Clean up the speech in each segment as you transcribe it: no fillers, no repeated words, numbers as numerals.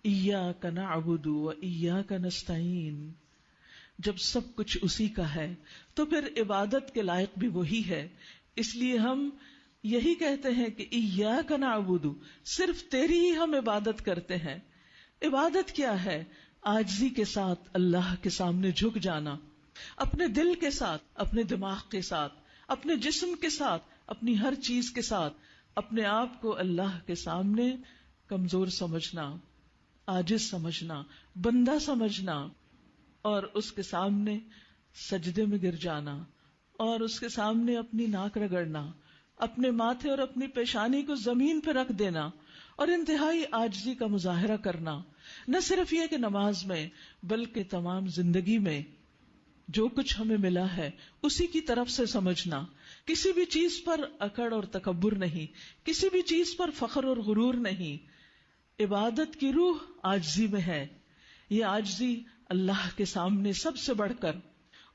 ایاک نعبد و ایاک نستعین. جب سب کچھ اسی کا ہے تو پھر عبادت کے لائق بھی وہی ہے. اس لیے ہم یہی کہتے ہیں کہ ایاک نعبد، صرف تیری ہی ہم عبادت کرتے ہیں. عبادت کیا ہے؟ عاجزی کے ساتھ اللہ کے سامنے جھک جانا، اپنے دل کے ساتھ، اپنے دماغ کے ساتھ، اپنے جسم کے ساتھ، اپنی ہر چیز کے ساتھ اپنے آپ کو اللہ کے سامنے کمزور سمجھنا، عاجز سمجھنا، بندہ سمجھنا، اور اس کے سامنے سجدے میں گر جانا، اور اس کے سامنے اپنی ناک رگڑنا، اپنے ماتھے اور اپنی پیشانی کو زمین پہ رکھ دینا، اور انتہائی عاجزی کا مظاہرہ کرنا. نہ صرف یہ کہ نماز میں، بلکہ تمام زندگی میں جو کچھ ہمیں ملا ہے اسی کی طرف سے سمجھنا. کسی بھی چیز پر اکڑ اور تکبر نہیں، کسی بھی چیز پر فخر اور غرور نہیں. عبادت کی روح عاجزی میں ہے. یہ عاجزی اللہ کے سامنے سب سے بڑھ کر،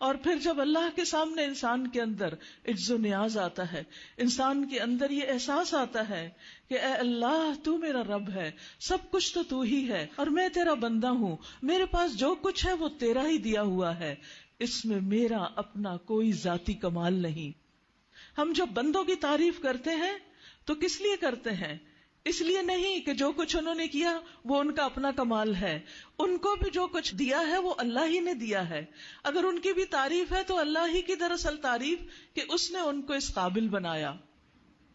اور پھر جب اللہ کے سامنے انسان کے اندر عجز و نیاز آتا ہے، انسان کے اندر یہ احساس آتا ہے کہ اے اللہ تو میرا رب ہے، سب کچھ تو ہی ہے اور میں تیرا بندہ ہوں، میرے پاس جو کچھ ہے وہ تیرا ہی دیا ہوا ہے، اس میں میرا اپنا کوئی ذاتی کمال نہیں. ہم جب بندوں کی تعریف کرتے ہیں تو کس لیے کرتے ہیں؟ اس لیے نہیں کہ جو کچھ انہوں نے کیا وہ ان کا اپنا کمال ہے. ان کو بھی جو کچھ دیا ہے وہ اللہ ہی نے دیا ہے. اگر ان کی بھی تعریف ہے تو اللہ ہی کی دراصل تعریف کہ اس نے ان کو اس قابل بنایا.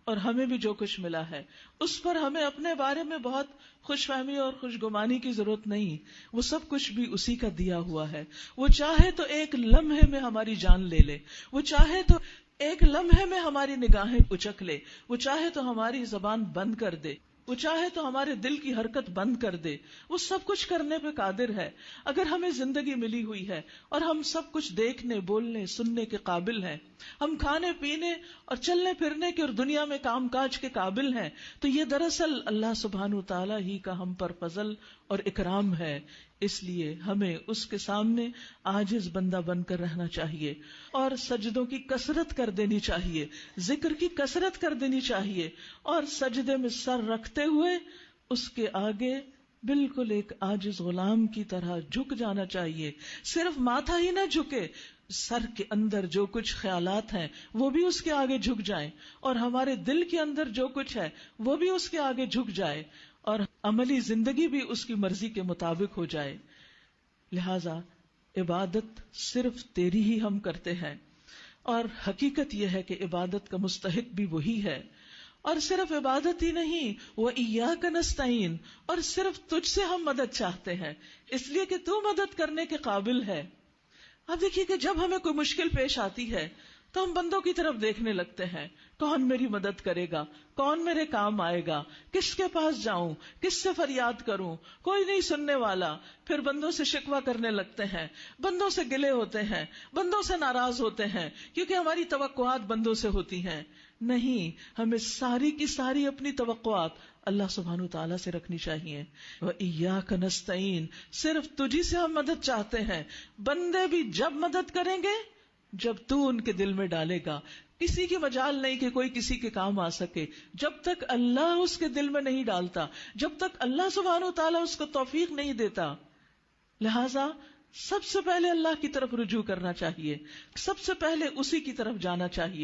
اور ہمیں بھی جو کچھ ملا ہے اس پر ہمیں اپنے بارے میں بہت خوش فہمی اور خوش گمانی کی ضرورت نہیں. وہ سب کچھ بھی اسی کا دیا ہوا ہے. وہ چاہے تو ایک لمحے میں ہماری جان لے لے، وہ چاہے تو ایک لمحے میں ہماری نگاہیں اچک لے، وہ چاہے تو ہماری زبان بند کر دے، وہ چاہے تو ہمارے دل کی حرکت بند کر دے. وہ سب کچھ کرنے پہ قادر ہے. اگر ہمیں زندگی ملی ہوئی ہے اور ہم سب کچھ دیکھنے، بولنے، سننے کے قابل ہیں، ہم کھانے پینے اور چلنے پھرنے کے اور دنیا میں کام کاج کے قابل ہیں، تو یہ دراصل اللہ سبحانہ وتعالی ہی کا ہم پر فضل اور اکرام ہے. اس لیے ہمیں اس کے سامنے عاجز بندہ بن کر رہنا چاہیے، اور سجدوں کی کثرت کر دینی چاہیے، ذکر کی کثرت کر دینی چاہیے، اور سجدے میں سر رکھتے ہوئے اس کے آگے بالکل ایک عاجز غلام کی طرح جھک جانا چاہیے. صرف ماتھا ہی نہ جھکے، سر کے اندر جو کچھ خیالات ہیں وہ بھی اس کے آگے جھک جائیں، اور ہمارے دل کے اندر جو کچھ ہے وہ بھی اس کے آگے جھک جائے، اور عملی زندگی بھی اس کی مرضی کے مطابق ہو جائے. لہذا عبادت صرف تیری ہی ہم کرتے ہیں، اور حقیقت یہ ہے کہ عبادت کا مستحق بھی وہی ہے. اور صرف عبادت ہی نہیں، وَإِيَّاكَ نَسْتَعِينُ، اور صرف تجھ سے ہم مدد چاہتے ہیں، اس لیے کہ تو مدد کرنے کے قابل ہے. اب دیکھیے کہ جب ہمیں کوئی مشکل پیش آتی ہے تو ہم بندوں کی طرف دیکھنے لگتے ہیں، کون میری مدد کرے گا، کون میرے کام آئے گا، کس کے پاس جاؤں، کس سے فریاد کروں، کوئی نہیں سننے والا. پھر بندوں سے شکوہ کرنے لگتے ہیں، بندوں سے گلے ہوتے ہیں، بندوں سے ناراض ہوتے ہیں، کیونکہ ہماری توقعات بندوں سے ہوتی ہیں. نہیں، ہمیں ساری کی ساری اپنی توقعات اللہ سبحانہ تعالیٰ سے رکھنی چاہیے. وَإِيَّاكَ نَسْتَعِينُ، صرف تجھی سے ہم مدد چاہتے ہیں. بندے بھی جب مدد کریں گے جب تو ان کے دل میں ڈالے گا. کسی کی مجال نہیں کہ کوئی کسی کے کام آ سکے جب تک اللہ اس کے دل میں نہیں ڈالتا، جب تک اللہ سبحانہ تعالیٰ اس کو توفیق نہیں دیتا. لہذا سب سے پہلے اللہ کی طرف رجوع کرنا چاہیے، سب سے پہلے اسی کی طرف جانا چاہیے.